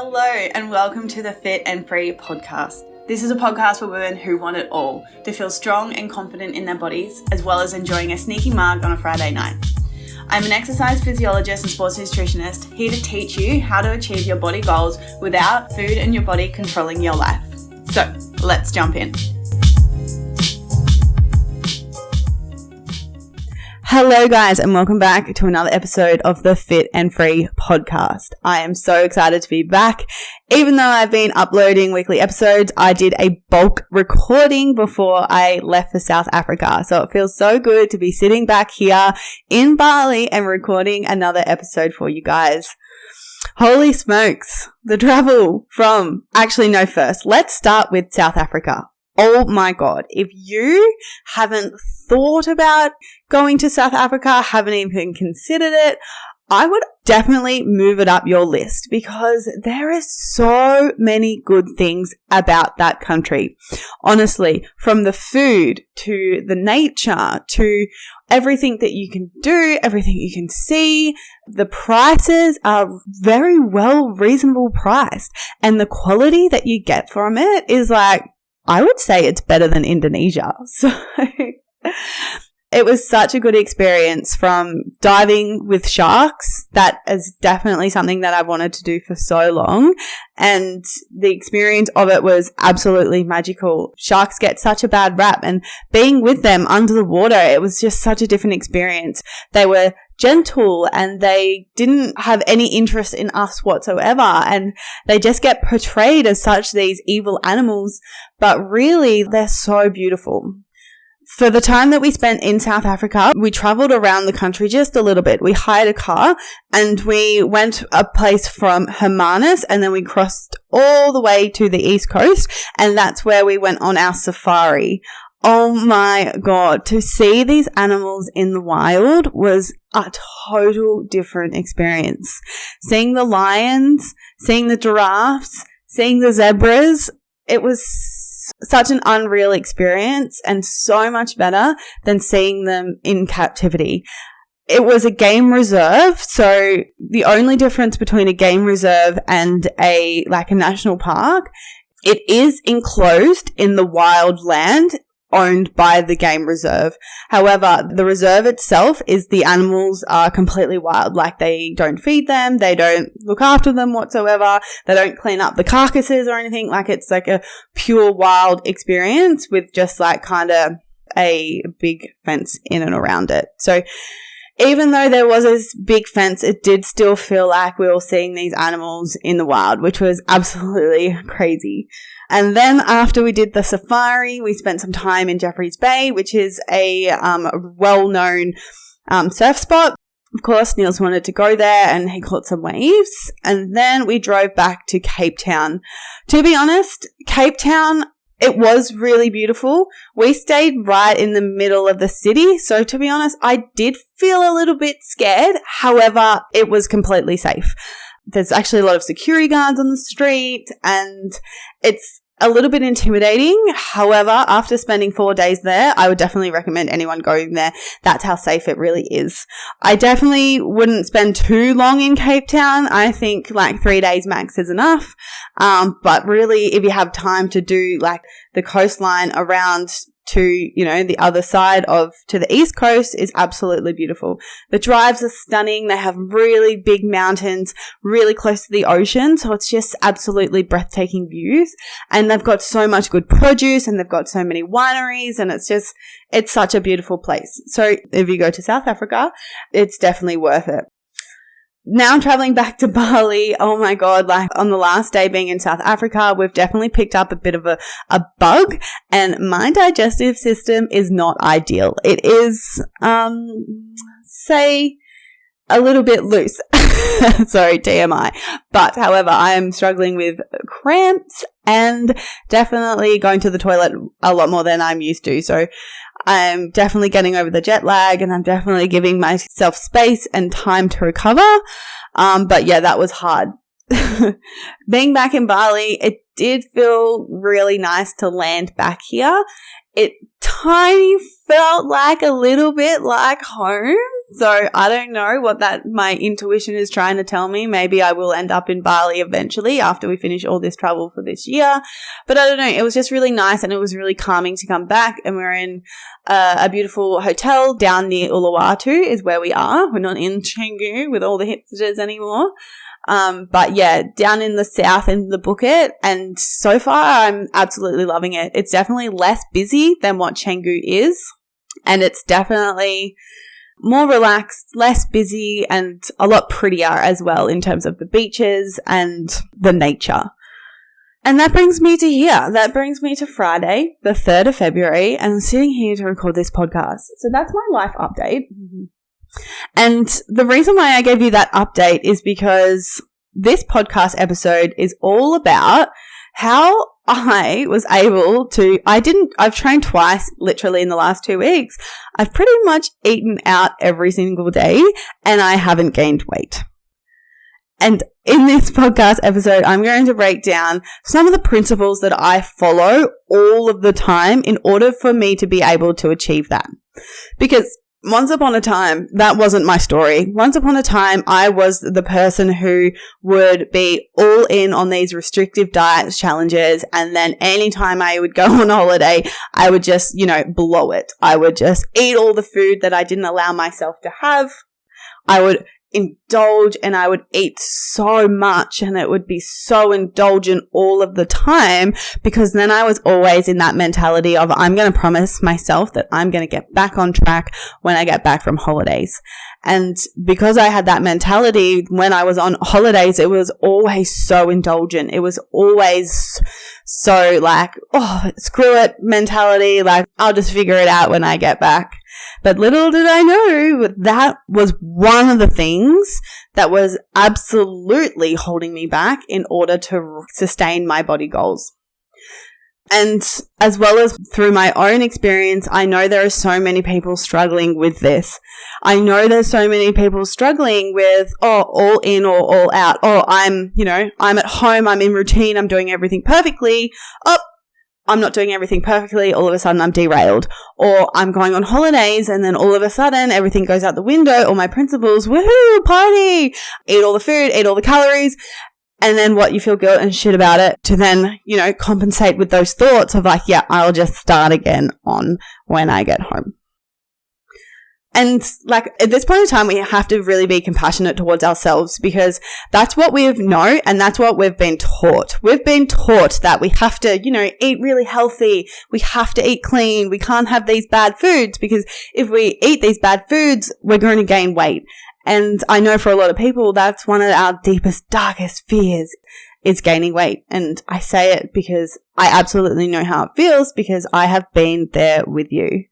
Hello and welcome to the Fit and Free podcast. This is a podcast for women who want it all, to feel strong and confident in their bodies, as well as enjoying a sneaky mug on a Friday night. I'm an exercise physiologist and sports nutritionist, here to teach you how to achieve your body goals without food and your body controlling your life. So let's jump in. Hello guys, and welcome back to another episode of the Fit and Free podcast. I am so excited to be back. Even though I've been uploading weekly episodes, I did a bulk recording before I left for South Africa. So it feels so good to be sitting back here in Bali and recording another episode for you guys. Holy smokes, the travel from, first, let's start with South Africa. Oh my God, if you haven't thought about going to South Africa, haven't even considered it, I would definitely move it up your list because there is so many good things about that country. Honestly, from the food to the nature to everything that you can do, everything you can see, the prices are very well reasonable priced, and the quality that you get from it is like, I would say it's better than Indonesia. So it was such a good experience, from diving with sharks. That is definitely something that I've wanted to do for so long. And the experience of it was absolutely magical. Sharks get such a bad rap, and being with them under the water, it was just such a different experience. They were gentle and they didn't have any interest in us whatsoever, and they just get portrayed as such, these evil animals, but really they're so beautiful. For the time that we spent in South Africa, we traveled around the country just a little bit. We hired a car and we went a place from Hermanus, and then we crossed all the way to the East Coast, and that's where we went on our safari. Oh my God, to see these animals in the wild was a total different experience. Seeing the lions, seeing the giraffes, seeing the zebras, it was such an unreal experience and so much better than seeing them in captivity. It was a game reserve, so the only difference between a game reserve and a national park, it is enclosed in the wild land owned by the game reserve. However, the reserve itself is, the animals are completely wild. They don't feed them, they don't look after them whatsoever, they don't clean up the carcasses or anything. It's a pure wild experience with just kind of a big fence in and around it. So even though there was this big fence, it did still feel like we were seeing these animals in the wild, which was absolutely crazy. And then after we did the safari, we spent some time in Jeffreys Bay, which is a well-known surf spot. Of course, Niels wanted to go there and he caught some waves. And then we drove back to Cape Town. To be honest, Cape Town, it was really beautiful. We stayed right in the middle of the city. So to be honest, I did feel a little bit scared. However, it was completely safe. There's actually a lot of security guards on the street and it's a little bit intimidating. However, after spending 4 days there, I would definitely recommend anyone going there. That's how safe it really is. I definitely wouldn't spend too long in Cape Town. I think 3 days max is enough. But really, if you have time to do the coastline around to, the other side to the East Coast is absolutely beautiful. The drives are stunning. They have really big mountains, really close to the ocean. So it's just absolutely breathtaking views. And they've got so much good produce and they've got so many wineries, and it's such a beautiful place. So if you go to South Africa, it's definitely worth it. Now I'm traveling back to Bali. Oh my God, on the last day being in South Africa, we've definitely picked up a bit of a bug, and my digestive system is not ideal. It is, say, a little bit loose. Sorry, TMI. But however, I am struggling with cramps and definitely going to the toilet a lot more than I'm used to. So I'm definitely getting over the jet lag, and I'm definitely giving myself space and time to recover. But yeah, that was hard. Being back in Bali, it did feel really nice to land back here. It tiny felt a little bit like home. So I don't know what my intuition is trying to tell me. Maybe I will end up in Bali eventually after we finish all this travel for this year. But I don't know. It was just really nice and it was really calming to come back. And we're in a beautiful hotel down near Uluwatu is where we are. We're not in Canggu with all the hipsters anymore. But yeah, down in the south in the Bukit, and so far I'm absolutely loving it. It's definitely less busy than what Canggu is, and it's definitely more relaxed, less busy, and a lot prettier as well in terms of the beaches and the nature. And that brings me to here. That brings me to Friday, the 3rd of February, and I'm sitting here to record this podcast. So that's my life update. And the reason why I gave you that update is because this podcast episode is all about how I was able to, I've trained twice literally in the last 2 weeks. I've pretty much eaten out every single day and I haven't gained weight. And in this podcast episode, I'm going to break down some of the principles that I follow all of the time in order for me to be able to achieve that. Because once upon a time, that wasn't my story. Once upon a time, I was the person who would be all in on these restrictive diet challenges. And then anytime I would go on holiday, I would just, blow it. I would just eat all the food that I didn't allow myself to have. I would indulge and I would eat so much and it would be so indulgent all of the time, because then I was always in that mentality of I'm going to promise myself that I'm going to get back on track when I get back from holidays. And because I had that mentality when I was on holidays, it was always so indulgent. It was always so like, oh, screw it mentality. Like, I'll just figure it out when I get back. But little did I know that was one of the things that was absolutely holding me back in order to sustain my body goals. And as well as through my own experience, I know there are so many people struggling with this. I know there's so many people struggling with, all in or all out. I'm at home, I'm in routine, I'm doing everything perfectly. I'm not doing everything perfectly. All of a sudden I'm derailed. Or I'm going on holidays and then all of a sudden everything goes out the window. All my principles, woohoo, party, eat all the food, eat all the calories. And then what, you feel guilt and shit about it to then, compensate with those thoughts of like, yeah, I'll just start again on when I get home. And like at this point in time, we have to really be compassionate towards ourselves, because that's what we know and that's what we've been taught. We've been taught that we have to, eat really healthy. We have to eat clean. We can't have these bad foods, because if we eat these bad foods, we're going to gain weight. And I know for a lot of people, that's one of our deepest, darkest fears is gaining weight. And I say it because I absolutely know how it feels, because I have been there with you.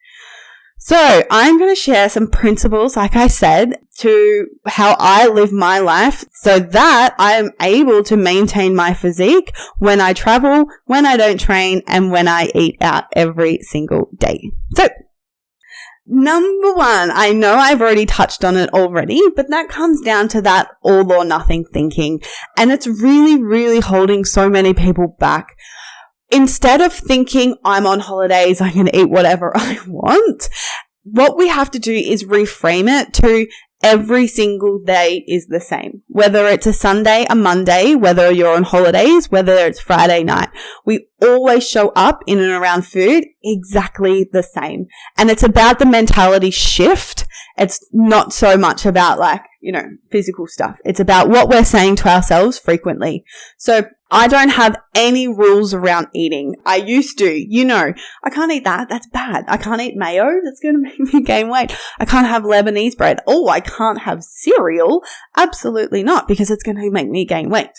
So I'm going to share some principles, like I said, to how I live my life so that I am able to maintain my physique when I travel, when I don't train, and when I eat out every single day. So number one, I know I've already touched on it already, but that comes down to that all or nothing thinking. And it's really, really holding so many people back. Instead of thinking I'm on holidays, I can eat whatever I want, what we have to do is reframe it to every single day is the same. Whether it's a Sunday, a Monday, whether you're on holidays, whether it's Friday night, we always show up in and around food exactly the same. And it's about the mentality shift. It's not so much about physical stuff. It's about what we're saying to ourselves frequently. So I don't have any rules around eating. I used to, I can't eat that. That's bad. I can't eat mayo. That's going to make me gain weight. I can't have Lebanese bread. I can't have cereal. Absolutely not, because it's going to make me gain weight.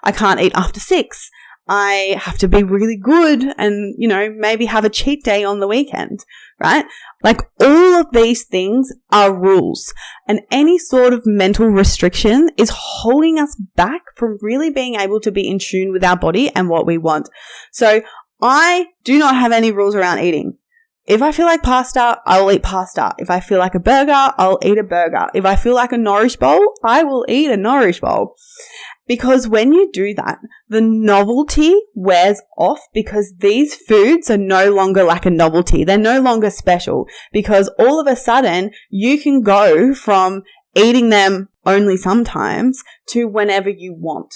I can't eat after 6. I have to be really good and, maybe have a cheat day on the weekend, right? Like all of these things are rules, and any sort of mental restriction is holding us back from really being able to be in tune with our body and what we want. So I do not have any rules around eating. If I feel like pasta, I will eat pasta. If I feel like a burger, I'll eat a burger. If I feel like a nourish bowl, I will eat a nourish bowl. Because when you do that, the novelty wears off because these foods are no longer like a novelty. They're no longer special because all of a sudden you can go from eating them only sometimes to whenever you want.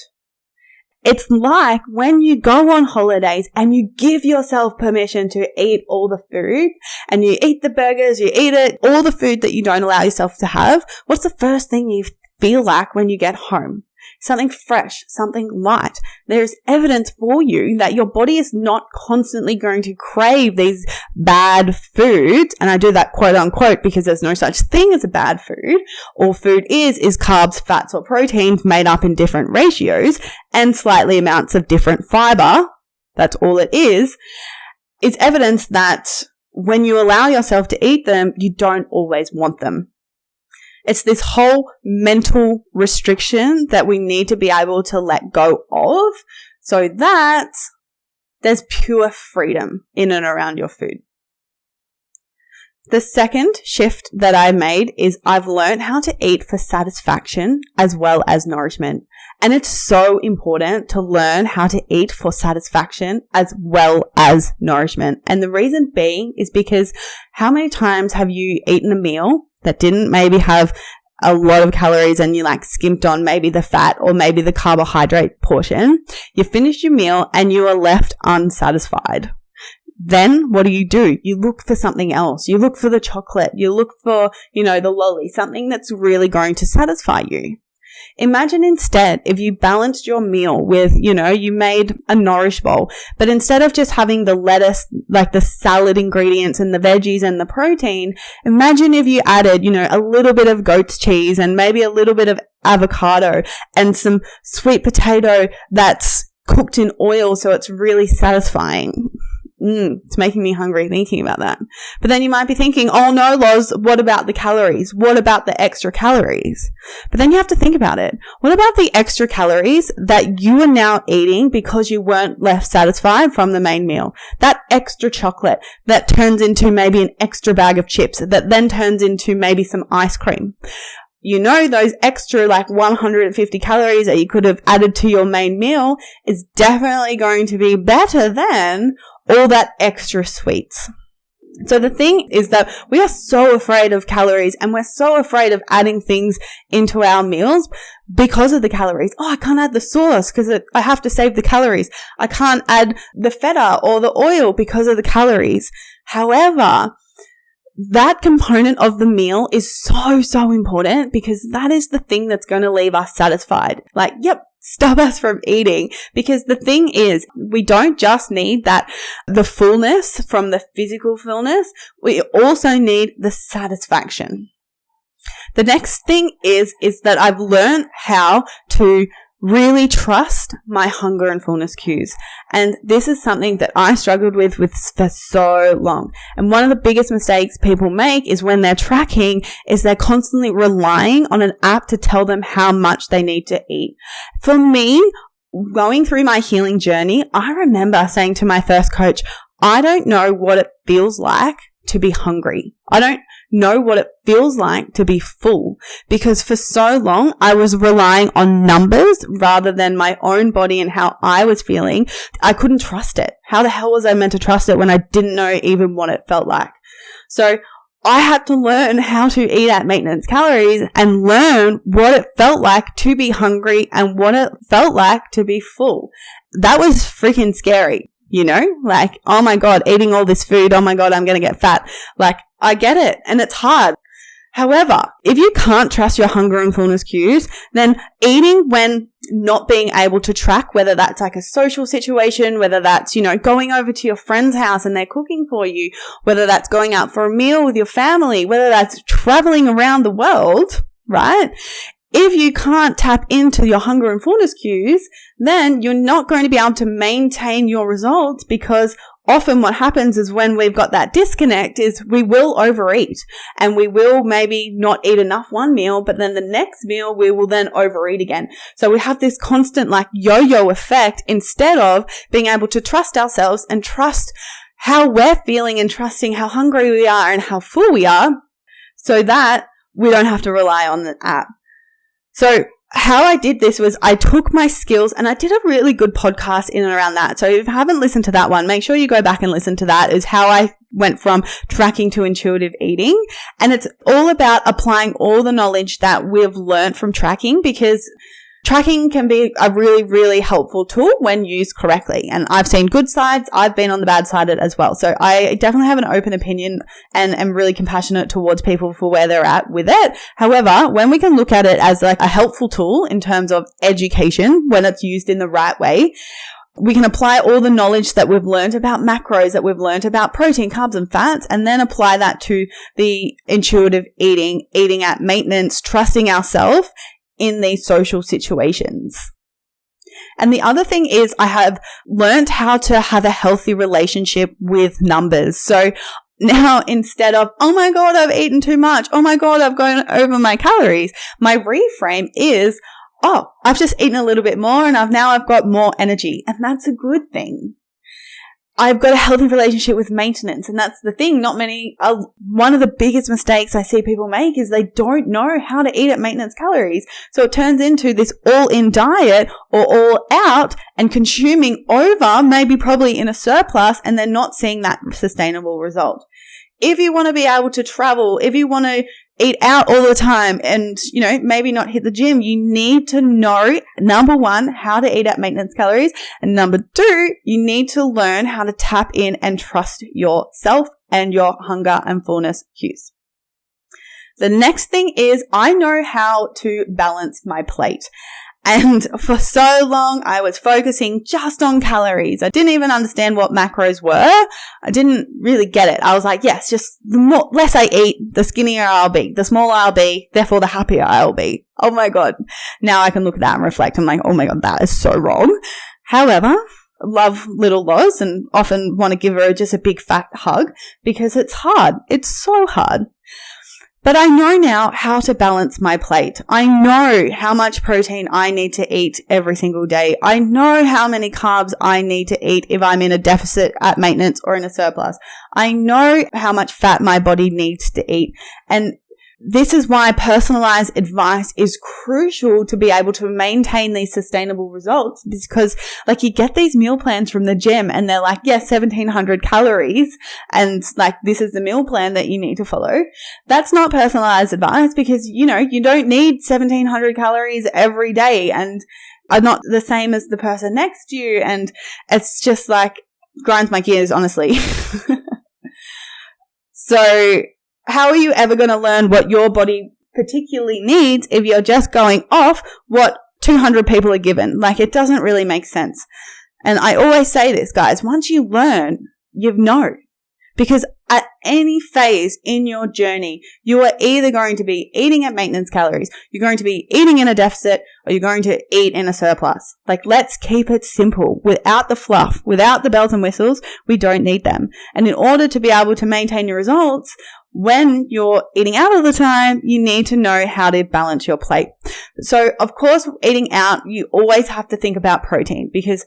It's like when you go on holidays and you give yourself permission to eat all the food and you eat the burgers, you eat it, all the food that you don't allow yourself to have. What's the first thing you feel like when you get home? Something fresh, something light. There's evidence for you that your body is not constantly going to crave these bad foods. And I do that quote unquote because there's no such thing as a bad food. All food is carbs, fats, or proteins made up in different ratios and slightly amounts of different fiber. That's all it is. It's evidence that when you allow yourself to eat them, you don't always want them. It's this whole mental restriction that we need to be able to let go of so that there's pure freedom in and around your food. The second shift that I made is I've learned how to eat for satisfaction as well as nourishment. And it's so important to learn how to eat for satisfaction as well as nourishment. And the reason being is because how many times have you eaten a meal that didn't maybe have a lot of calories and you like skimped on maybe the fat or maybe the carbohydrate portion? You finish your meal and you are left unsatisfied. Then what do? You look for something else. You look for the chocolate. You look for, the lolly, something that's really going to satisfy you. Imagine instead if you balanced your meal with, you made a nourish bowl, but instead of just having the lettuce, like the salad ingredients and the veggies and the protein, imagine if you added, a little bit of goat's cheese and maybe a little bit of avocado and some sweet potato that's cooked in oil so it's really satisfying. It's making me hungry thinking about that. But then you might be thinking, oh no, Loz, what about the calories? What about the extra calories? But then you have to think about it. What about the extra calories that you are now eating because you weren't left satisfied from the main meal? That extra chocolate that turns into maybe an extra bag of chips that then turns into maybe some ice cream. Those extra 150 calories that you could have added to your main meal is definitely going to be better than all that extra sweets. So the thing is that we are so afraid of calories and we're so afraid of adding things into our meals because of the calories. Oh, I can't add the sauce because I have to save the calories. I can't add the feta or the oil because of the calories. However, that component of the meal is so important because that is the thing that's going to leave us satisfied. Stop us from eating. Because the thing is, we don't just need the fullness from the physical fullness. We also need the satisfaction. The next thing is that I've learned how to really trust my hunger and fullness cues. And this is something that I struggled with for so long. And one of the biggest mistakes people make is when they're tracking is they're constantly relying on an app to tell them how much they need to eat. For me, going through my healing journey, I remember saying to my first coach, I don't know what it feels like to be hungry. I don't know what it feels like to be full because for so long I was relying on numbers rather than my own body and how I was feeling. I couldn't trust it. How the hell was I meant to trust it when I didn't know even what it felt like? So I had to learn how to eat at maintenance calories and learn what it felt like to be hungry and what it felt like to be full. That was freaking scary. Oh my God, eating all this food. Oh my God, I'm going to get fat. I get it. And it's hard. However, if you can't trust your hunger and fullness cues, then eating when not being able to track, whether that's a social situation, whether that's, going over to your friend's house and they're cooking for you, whether that's going out for a meal with your family, whether that's traveling around the world, right? If you can't tap into your hunger and fullness cues, then you're not going to be able to maintain your results because often what happens is when we've got that disconnect is we will overeat and we will maybe not eat enough one meal, but then the next meal we will then overeat again. So we have this constant yo-yo effect instead of being able to trust ourselves and trust how we're feeling and trusting how hungry we are and how full we are so that we don't have to rely on the app. So how I did this was I took my skills, and I did a really good podcast in and around that. So if you haven't listened to that one, make sure you go back and listen to that. Is how I went from tracking to intuitive eating. And it's all about applying all the knowledge that we've learned from tracking, because tracking can be a really, really helpful tool when used correctly. And I've seen good sides. I've been on the bad side as well. So I definitely have an open opinion and am really compassionate towards people for where they're at with it. However, when we can look at it as like a helpful tool in terms of education, when it's used in the right way, we can apply all the knowledge that we've learned about macros, that we've learned about protein, carbs, and fats, and then apply that to the intuitive eating at maintenance, trusting ourselves in these social situations. And the other thing is I have learned how to have a healthy relationship with numbers. So now instead of, oh my God, I've eaten too much. Oh my God, I've gone over my calories. My reframe is, oh, I've just eaten a little bit more and I've got more energy. And that's a good thing. I've got a healthy relationship with maintenance. And that's the thing. One of the biggest mistakes I see people make is they don't know how to eat at maintenance calories. So it turns into this all-in diet or all out, and consuming over, maybe probably in a surplus, and they're not seeing that sustainable result. If you want to be able to travel, if you want to eat out all the time and, maybe not hit the gym, you need to know, number one, how to eat at maintenance calories. And number two, you need to learn how to tap in and trust yourself and your hunger and fullness cues. The next thing is I know how to balance my plate. And for so long, I was focusing just on calories. I didn't even understand what macros were. I didn't really get it. I was like, yes, just the less I eat, the skinnier I'll be, the smaller I'll be, therefore the happier I'll be. Oh my God. Now I can look at that and reflect. I'm like, oh my God, that is so wrong. However, love little Loz and often want to give her just a big fat hug because it's hard. It's so hard. But I know now how to balance my plate. I know how much protein I need to eat every single day. I know how many carbs I need to eat if I'm in a deficit at maintenance or in a surplus. I know how much fat my body needs to eat. And this is why personalized advice is crucial to be able to maintain these sustainable results, because you get these meal plans from the gym and they're like, yes, 1700 calories. And this is the meal plan that you need to follow. That's not personalized advice because, you don't need 1700 calories every day and are not the same as the person next to you. And it's just grinds my gears, honestly. So how are you ever going to learn what your body particularly needs if you're just going off what 200 people are given? It doesn't really make sense. And I always say this, guys, once you learn, you know. Because at any phase in your journey, you are either going to be eating at maintenance calories, you're going to be eating in a deficit, or you're going to eat in a surplus. Let's keep it simple. Without the fluff, without the bells and whistles, we don't need them. And in order to be able to maintain your results, when you're eating out all the time, you need to know how to balance your plate. So, of course, eating out, you always have to think about protein because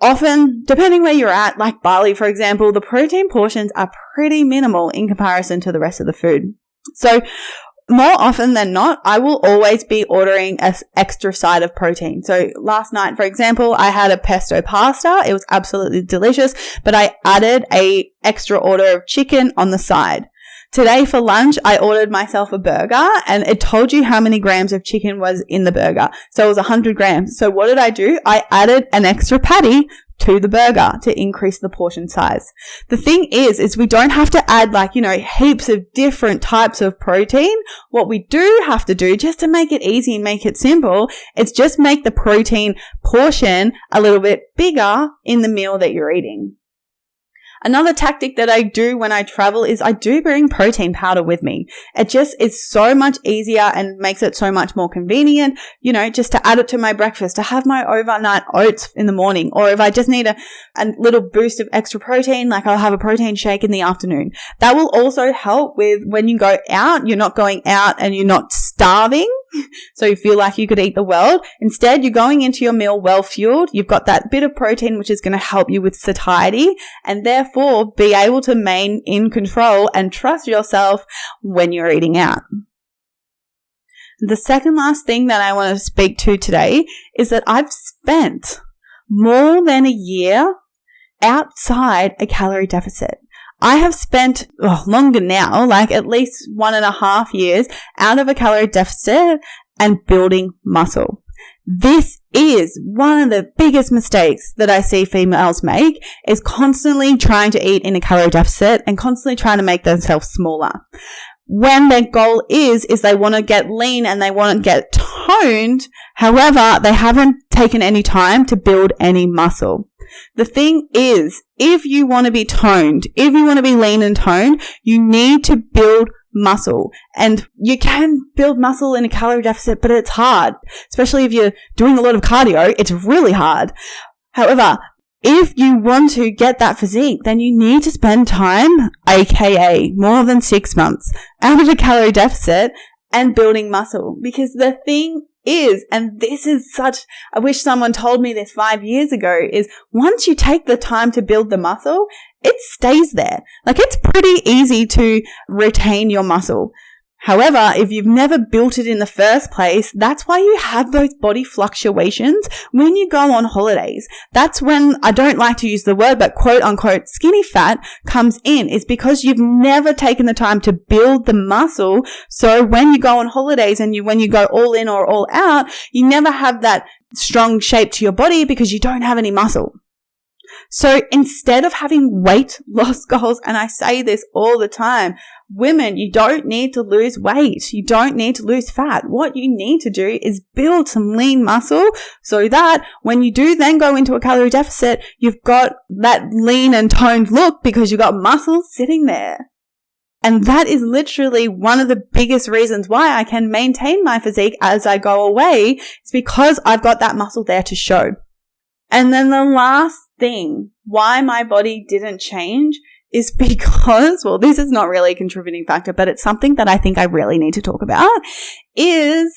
often, depending where you're at, like Bali, for example, the protein portions are pretty minimal in comparison to the rest of the food. So more often than not, I will always be ordering an extra side of protein. So last night, for example, I had a pesto pasta. It was absolutely delicious, but I added an extra order of chicken on the side. Today for lunch, I ordered myself a burger and it told you how many grams of chicken was in the burger. So it was 100 grams. So what did I do? I added an extra patty to the burger to increase the portion size. The thing is we don't have to add heaps of different types of protein. What we do have to do just to make it easy and make it simple, it's just make the protein portion a little bit bigger in the meal that you're eating. Another tactic that I do when I travel is I do bring protein powder with me. It just is so much easier and makes it so much more convenient, just to add it to my breakfast, to have my overnight oats in the morning. Or if I just need a little boost of extra protein, I'll have a protein shake in the afternoon. That will also help with when you go out, you're not going out and you're not starving so you feel like you could eat the world. Instead, you're going into your meal well fueled. You've got that bit of protein, which is going to help you with satiety and therefore be able to remain in control and trust yourself when you're eating out. The second last thing that I want to speak to today is that I've spent more than a year outside a calorie deficit. I have spent longer now, like at least 1.5 years out of a calorie deficit and building muscle. This is one of the biggest mistakes that I see females make, is constantly trying to eat in a calorie deficit and constantly trying to make themselves smaller. When their goal is they want to get lean and they want to get toned. However, they haven't taken any time to build any muscle. The thing is, if you want to be toned, if you want to be lean and toned, you need to build muscle. And you can build muscle in a calorie deficit, but it's hard. Especially if you're doing a lot of cardio, it's really hard. However, if you want to get that physique, then you need to spend time, aka more than 6 months, out of a calorie deficit and building muscle. Because the thing is, and this is I wish someone told me this 5 years ago, is once you take the time to build the muscle, it stays there. Like, it's pretty easy to retain your muscle. However, if you've never built it in the first place, that's why you have those body fluctuations when you go on holidays. That's when, I don't like to use the word, but quote unquote skinny fat comes in. It's because you've never taken the time to build the muscle. So when you go on holidays and when you go all in or all out, you never have that strong shape to your body because you don't have any muscle. So instead of having weight loss goals, and I say this all the time, women, you don't need to lose weight. You don't need to lose fat. What you need to do is build some lean muscle so that when you do then go into a calorie deficit, you've got that lean and toned look because you've got muscle sitting there. And that is literally one of the biggest reasons why I can maintain my physique as I go away. It's because I've got that muscle there to show. And then the last thing why my body didn't change is because, well, this is not really a contributing factor, but it's something that I think I really need to talk about, is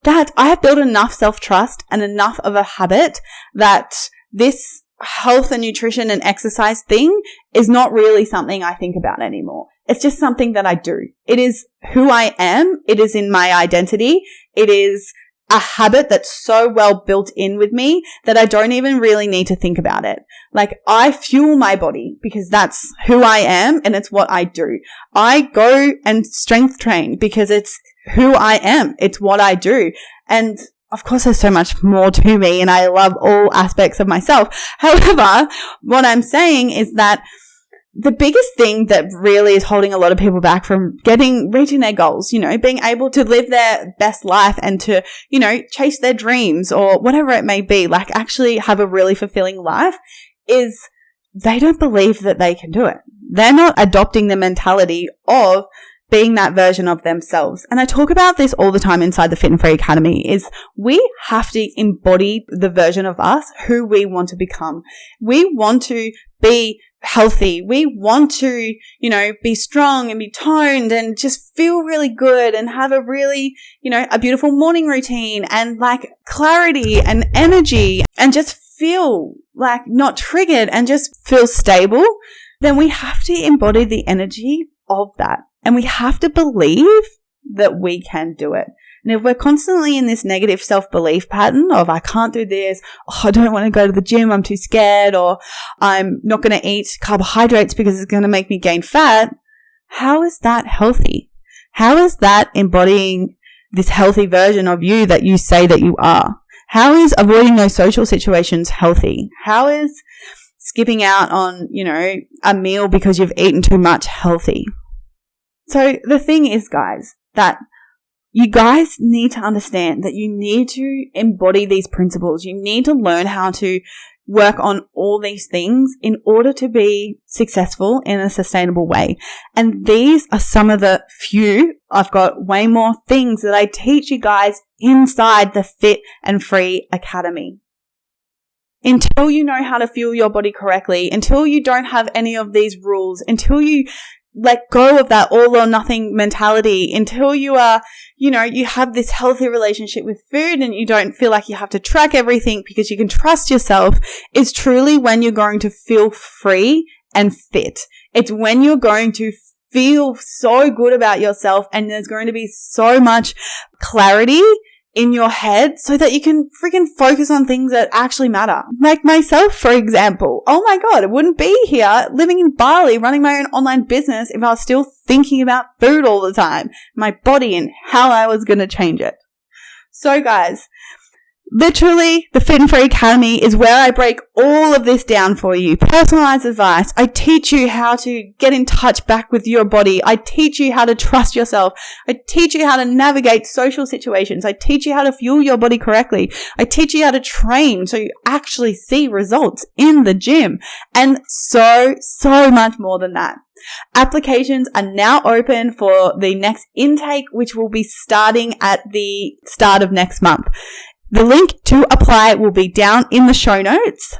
that I have built enough self-trust and enough of a habit that this health and nutrition and exercise thing is not really something I think about anymore. It's just something that I do. It is who I am. It is in my identity. It is a habit that's so well built in with me that I don't even really need to think about it. Like, I fuel my body because that's who I am and it's what I do. I go and strength train because it's who I am. It's what I do. And of course, there's so much more to me and I love all aspects of myself. However, what I'm saying is that the biggest thing that really is holding a lot of people back from reaching their goals, being able to live their best life and to, chase their dreams or whatever it may be, like actually have a really fulfilling life, is they don't believe that they can do it. They're not adopting the mentality of being that version of themselves. And I talk about this all the time inside the Fit and Free Academy, is we have to embody the version of us who we want to become. We want to be healthy. We want to, be strong and be toned and just feel really good and have a really, a beautiful morning routine and like clarity and energy and just feel like not triggered and just feel stable. Then we have to embody the energy of that. And we have to believe that we can do it. And if we're constantly in this negative self-belief pattern of I can't do this, I don't want to go to the gym, I'm too scared, or I'm not going to eat carbohydrates because it's going to make me gain fat, how is that healthy? How is that embodying this healthy version of you that you say that you are? How is avoiding those social situations healthy? How is skipping out on, a meal because you've eaten too much healthy? So the thing is, guys, that you guys need to understand that you need to embody these principles. You need to learn how to work on all these things in order to be successful in a sustainable way. And these are some of the few. I've got way more things that I teach you guys inside the Fit and Free Academy. Until you know how to fuel your body correctly, until you don't have any of these rules, until you let go of that all or nothing mentality until you are, you have this healthy relationship with food and you don't feel like you have to track everything because you can trust yourself, is truly when you're going to feel free and fit. It's when you're going to feel so good about yourself and there's going to be so much clarity in your head so that you can freaking focus on things that actually matter. Like myself, for example. Oh my God, I wouldn't be here living in Bali, running my own online business if I was still thinking about food all the time, my body and how I was going to change it. So guys, literally, the Fit and Free Academy is where I break all of this down for you. Personalized advice. I teach you how to get in touch back with your body. I teach you how to trust yourself. I teach you how to navigate social situations. I teach you how to fuel your body correctly. I teach you how to train so you actually see results in the gym. And so much more than that. Applications are now open for the next intake, which will be starting at the start of next month. The link to apply will be down in the show notes.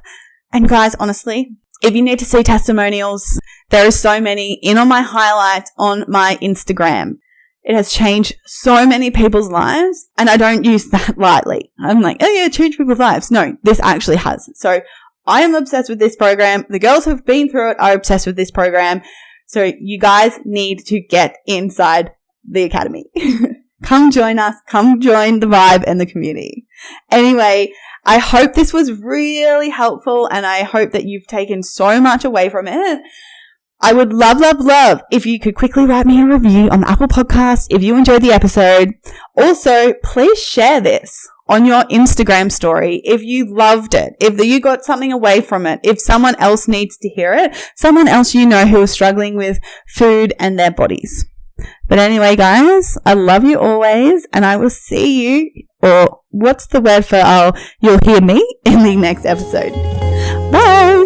And guys, honestly, if you need to see testimonials, there are so many in on my highlights on my Instagram. It has changed so many people's lives, and I don't use that lightly. I'm like, oh yeah, change people's lives. No, this actually has. So I am obsessed with this program. The girls who have been through it are obsessed with this program. So you guys need to get inside the academy. Come join us. Come join the vibe and the community. Anyway, I hope this was really helpful and I hope that you've taken so much away from it. I would love if you could quickly write me a review on the Apple Podcast if you enjoyed the episode. Also, please share this on your Instagram story if you loved it, if you got something away from it, if someone else needs to hear it, someone else who is struggling with food and their bodies. But anyway, guys, I love you always, and I will see you, or what's the word for you'll hear me in the next episode. Bye!